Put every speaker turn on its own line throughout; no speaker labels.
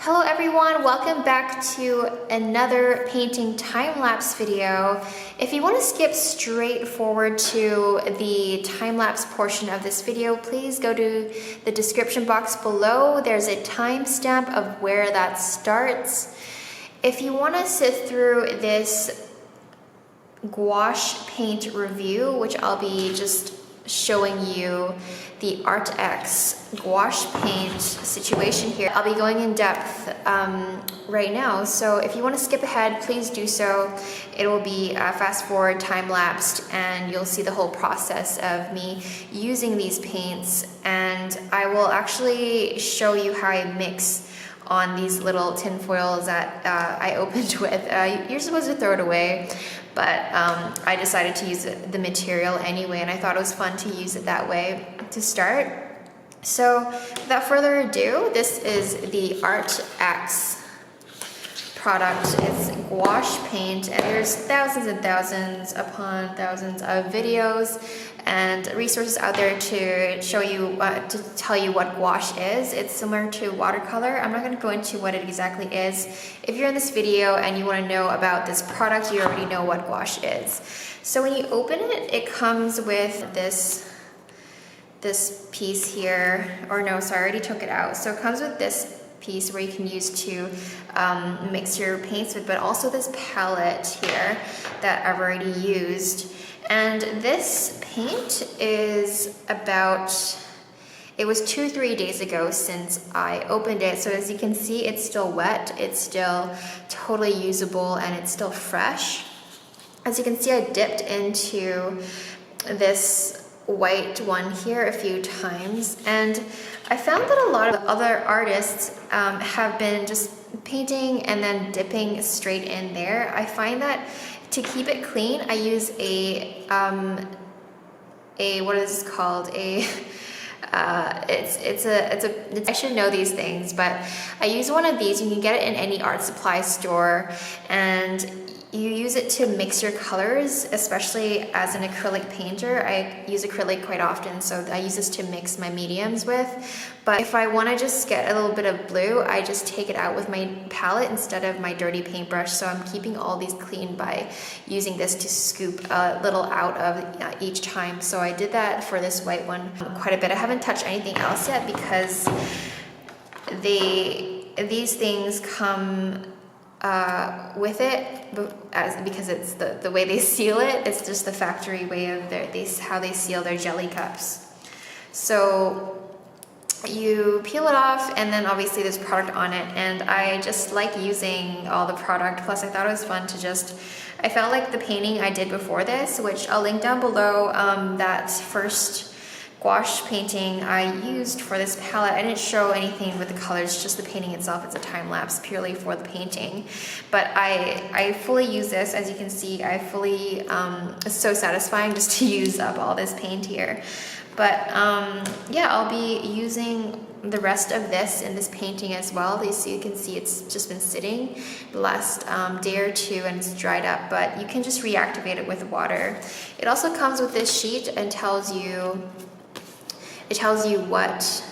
Hello everyone, welcome back to another painting time-lapse video. If you want to skip straight forward to the time-lapse portion of this video, please go to the description box below. There's a timestamp of where that starts. If you want to sit through this gouache paint review, which I'll be just showing you the Arrtx gouache paint situation here. I'll be going in depth right now, so if you want to skip ahead, please do so. It will be fast forward, time-lapsed, and you'll see the whole process of me using these paints, and I will actually show you how I mix on these little tin foils that I opened with. You're supposed to throw it away, but I decided to use the material anyway, and I thought it was fun to use it that way to start. So without further ado, this is the Arrtx product. It's gouache paint, and there's thousands and thousands upon thousands of videos and resources out there to show you, to tell you what gouache is. It's similar to watercolor. I'm not going to go into what it exactly is. If you're in this video and you want to know about this product, you already know what gouache is. So when you open it, it comes with this piece here, or no, sorry, I already took it out. So it comes with this piece where you can use to mix your paints with, but also this palette here that I've already used. And this paint is about, it was 2-3 days ago since I opened it. So as you can see, it's still wet, it's still totally usable, and it's still fresh. As you can see, I dipped into this white one here a few times, and I found that a lot of other artists have been just painting and then dipping straight in there. I find that to keep it clean, I use a what is this called? I should know these things, but I use one of these. You can get it in any art supply store, and you use it to mix your colors, especially as an acrylic painter. I use acrylic quite often, so I use this to mix my mediums with. But if I want to just get a little bit of blue, I just take it out with my palette instead of my dirty paintbrush. So I'm keeping all these clean by using this to scoop a little out of each time. So I did that for this white one quite a bit. I haven't touched anything else yet because these things come with it, because it's the way they seal it. It's just the factory way of how they seal their jelly cups. So you peel it off, and then obviously there's product on it, and I just like using all the product. Plus I thought it was fun to I felt like the painting I did before this, which I'll link down below, that first gouache painting I used for this palette. I didn't show anything with the colors, just the painting itself. It's a time-lapse purely for the painting. But I fully use this. As you can see, it's so satisfying just to use up all this paint here. But yeah, I'll be using the rest of this in this painting as well. You can see it's just been sitting the last day or two, and it's dried up, but you can just reactivate it with water. It also comes with this sheet and tells you what,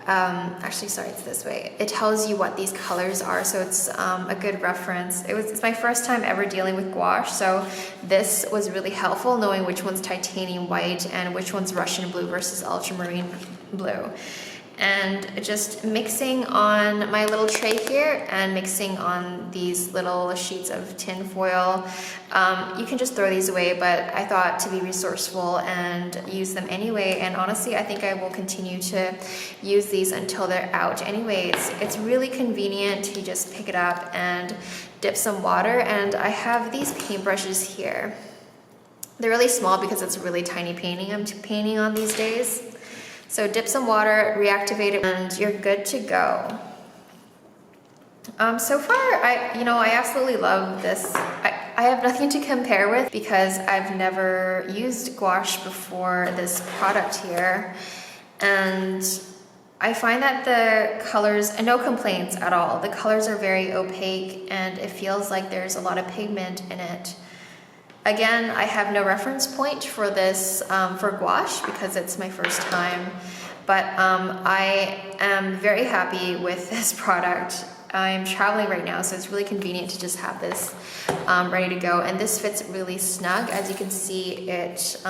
actually, sorry, it's this way. It tells you what these colors are, so it's a good reference. It's my first time ever dealing with gouache, so this was really helpful, knowing which one's titanium white and which one's Russian blue versus ultramarine blue. And just mixing on my little tray here and mixing on these little sheets of tin foil. You can just throw these away, but I thought to be resourceful and use them anyway. And honestly, I think I will continue to use these until they're out anyway. It's really convenient. You just pick it up and dip some water. And I have these paintbrushes here. They're really small because it's a really tiny painting I'm painting on these days. So dip some water, reactivate it, and you're good to go. So far, I absolutely love this. I have nothing to compare with because I've never used gouache before this product here. And I find that the colors, and no complaints at all, the colors are very opaque, and it feels like there's a lot of pigment in it. Again, I have no reference point for this, for gouache, because it's my first time But I am very happy with this product. I'm traveling right now, so it's really convenient to just have this ready to go. And this fits really snug. As you can see, it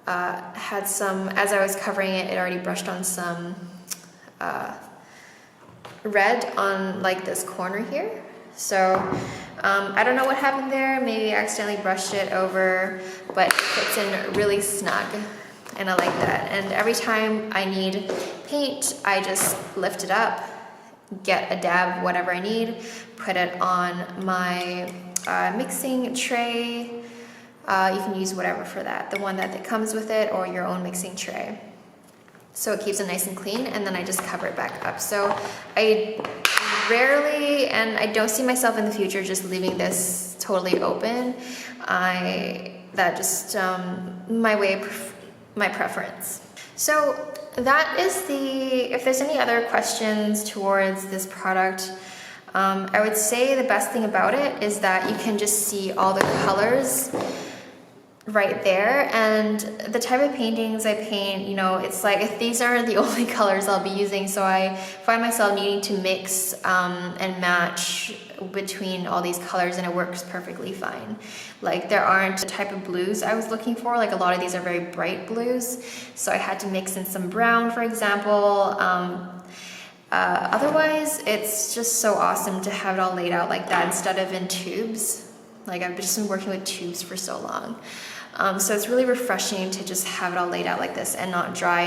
had some, as I was covering it, it already brushed on some red on like this corner here. So I don't know what happened there. Maybe I accidentally brushed it over, but it fits in really snug. And I like that. And every time I need paint, I just lift it up, get a dab, whatever I need, put it on my mixing tray. You can use whatever for that, the one that comes with it or your own mixing tray. So it keeps it nice and clean, and then I just cover it back up. So I rarely, and I don't see myself in the future just leaving this totally open. That just my preference. So that is if there's any other questions towards this product, I would say the best thing about it is that you can just see all the colors right there. And the type of paintings I paint, you know, it's like if these aren't the only colors I'll be using, so I find myself needing to mix and match between all these colors, and it works perfectly fine. Like there aren't the type of blues I was looking for. Like a lot of these are very bright blues, so I had to mix in some brown, for example. Otherwise, it's just so awesome to have it all laid out like that instead of in tubes. Like I've just been working with tubes for so long. So it's really refreshing to just have it all laid out like this and not dry.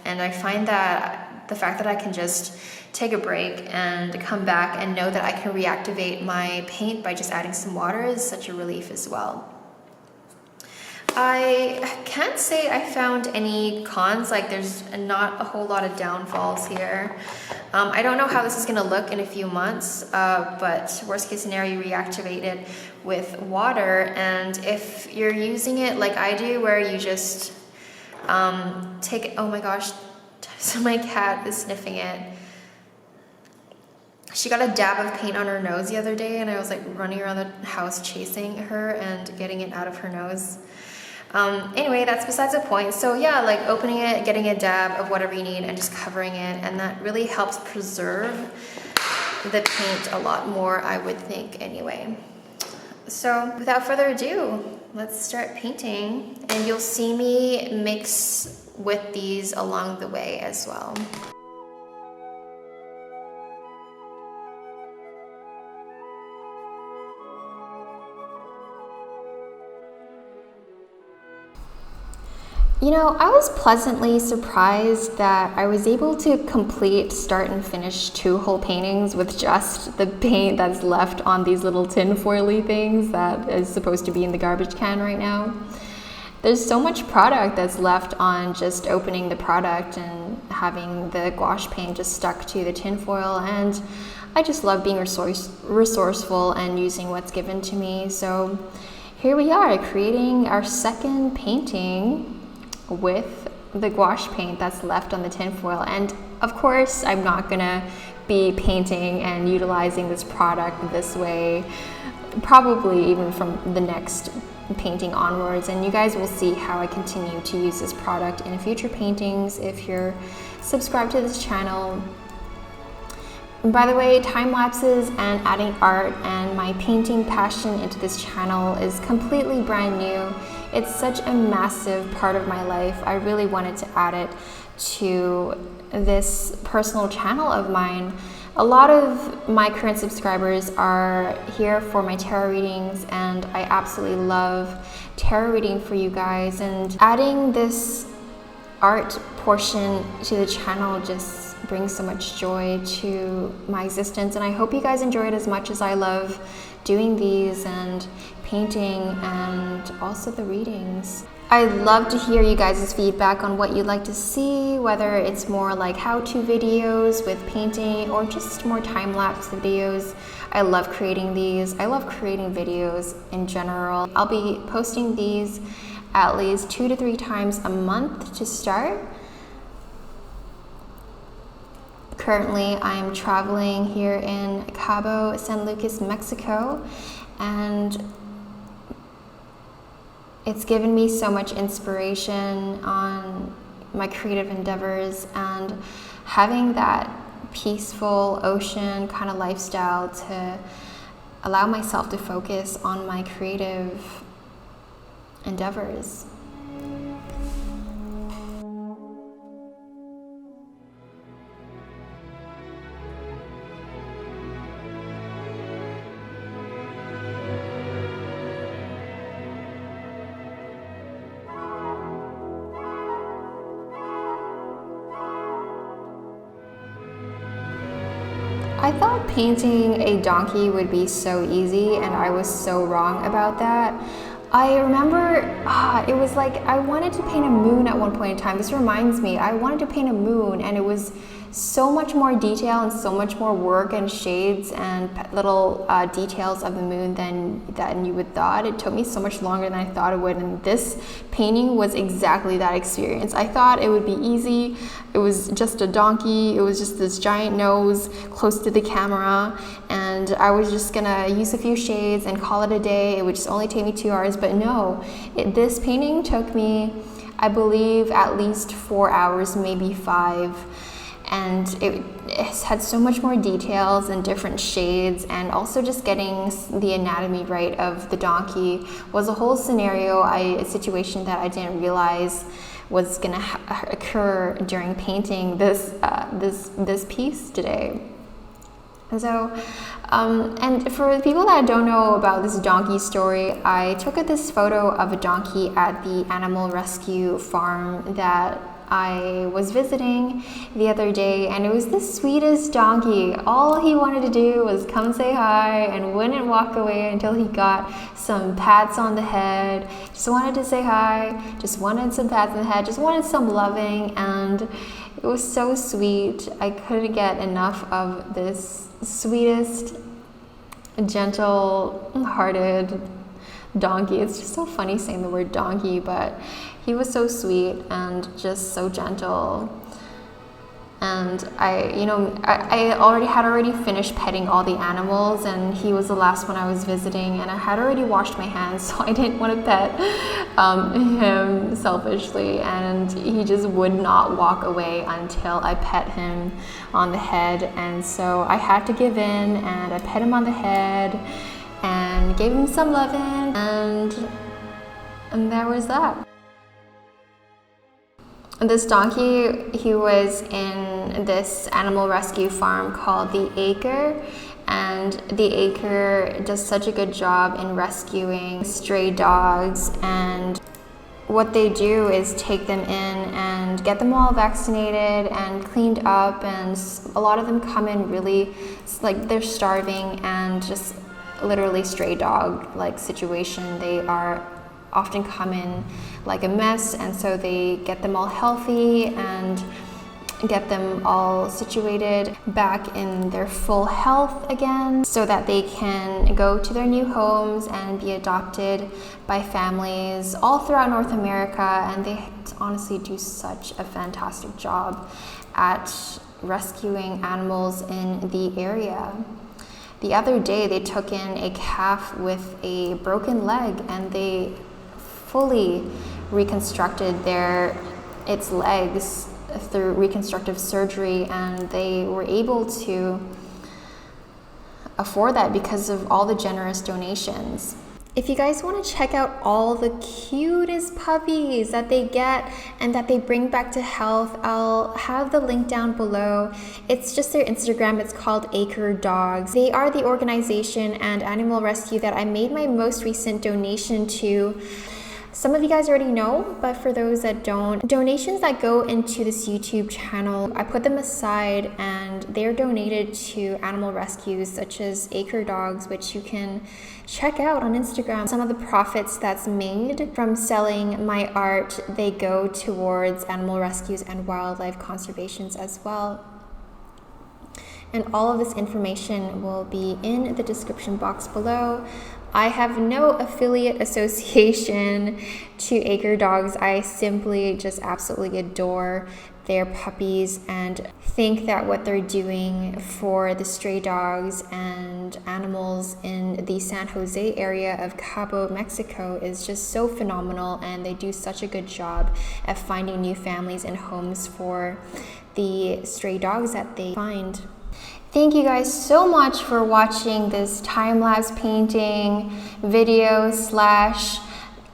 And I find that the fact that I can just take a break and come back and know that I can reactivate my paint by just adding some water is such a relief as well. I can't say I found any cons, like there's not a whole lot of downfalls here. I don't know how this is going to look in a few months, but worst case scenario, you reactivate it with water. And if you're using it like I do, where you just take it, oh my gosh, so my cat is sniffing it. She got a dab of paint on her nose the other day, and I was like running around the house chasing her and getting it out of her nose. Anyway, that's besides the point. So yeah, like opening it, getting a dab of whatever you need and just covering it, and that really helps preserve the paint a lot more, I would think anyway. So without further ado, let's start painting, and you'll see me mix with these along the way as well. You know, I was pleasantly surprised that I was able to complete, start and finish 2 whole paintings with just the paint that's left on these little tin foily things that is supposed to be in the garbage can right now. There's so much product that's left on just opening the product and having the gouache paint just stuck to the tin foil, and I just love being resourceful and using what's given to me. So here we are creating our second painting with the gouache paint that's left on the tin foil. And of course, I'm not gonna be painting and utilizing this product this way, probably even from the next painting onwards. And you guys will see how I continue to use this product in future paintings if you're subscribed to this channel. And by the way, time lapses and adding art and my painting passion into this channel is completely brand new. It's such a massive part of my life. I really wanted to add it to this personal channel of mine. A lot of my current subscribers are here for my tarot readings, and I absolutely love tarot reading for you guys. And adding this art portion to the channel just brings so much joy to my existence, and I hope you guys enjoy it as much as I love doing these and painting and also the readings. I'd love to hear you guys' feedback on what you'd like to see, whether it's more like how-to videos with painting or just more time-lapse videos. I love creating these. I love creating videos in general. I'll be posting these at least 2 to 3 times a month to start. Currently, I'm traveling here in Cabo San Lucas, Mexico, and it's given me so much inspiration on my creative endeavors, and having that peaceful ocean kind of lifestyle to allow myself to focus on my creative endeavors. I thought painting a donkey would be so easy, and I was so wrong about that. I remember it was like I wanted to paint a moon at one point in time. This reminds me, I wanted to paint a moon, and it was so much more detail and so much more work and shades and little details of the moon than you would thought. It took me so much longer than I thought it would, and this painting was exactly that experience. I thought it would be easy. It was just a donkey. It was just this giant nose close to the camera, and I was just gonna use a few shades and call it a day. It would just only take me 2 hours, but no, this painting took me, I believe, at least 4 hours, maybe 5. And it had so much more details and different shades, and also just getting the anatomy right of the donkey was a whole scenario, a situation that I didn't realize was gonna occur during painting this piece today. And so, and for people that don't know about this donkey story, I took this photo of a donkey at the animal rescue farm that I was visiting the other day, and it was the sweetest donkey. All he wanted to do was come say hi and wouldn't walk away until he got some pats on the head. Just wanted to say hi, just wanted some pats on the head, just wanted some loving, and it was so sweet. I couldn't get enough of this sweetest, gentle-hearted donkey. It's just so funny saying the word donkey, but he was so sweet and just so gentle. And I had already finished petting all the animals, and he was the last one I was visiting, and I had already washed my hands, so I didn't want to pet him selfishly, and he just would not walk away until I pet him on the head. And so I had to give in, and I pet him on the head and gave him some loving, and there was that. This donkey, he was in this animal rescue farm called the ACRE, and the ACRE does such a good job in rescuing stray dogs, and what they do is take them in and get them all vaccinated and cleaned up, and a lot of them come in really like they're starving and just literally stray dog like situation. They are often come in like a mess, and so they get them all healthy and get them all situated back in their full health again, so that they can go to their new homes and be adopted by families all throughout North America. And they honestly do such a fantastic job at rescuing animals in the area. The other day they took in a calf with a broken leg, and they fully reconstructed its legs through reconstructive surgery, and they were able to afford that because of all the generous donations. If you guys want to check out all the cutest puppies that they get and that they bring back to health, I'll have the link down below. It's just their Instagram. It's called ACRE Dogs. They are the organization and animal rescue that I made my most recent donation to. Some of you guys already know, but for those that don't, donations that go into this YouTube channel, I put them aside and they're donated to animal rescues such as ACRE Dogs, which you can check out on Instagram. Some of the profits that's made from selling my art, they go towards animal rescues and wildlife conservations as well. And all of this information will be in the description box below. I have no affiliate association to ACRE Dogs. I simply just absolutely adore their puppies and think that what they're doing for the stray dogs and animals in the San Jose area of Cabo, Mexico is just so phenomenal, and they do such a good job at finding new families and homes for the stray dogs that they find. Thank you guys so much for watching this time-lapse painting video /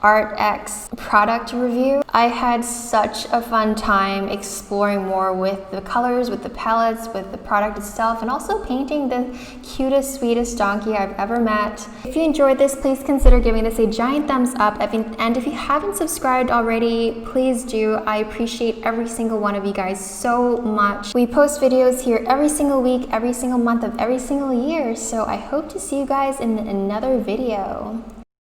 Arrtx product review. I had such a fun time exploring more with the colors, with the palettes, with the product itself, and also painting the cutest, sweetest donkey I've ever met. If you enjoyed this, please consider giving this a giant thumbs up. And if you haven't subscribed already, please do. I appreciate every single one of you guys so much. We post videos here every single week, every single month of every single year, so I hope to see you guys in another video.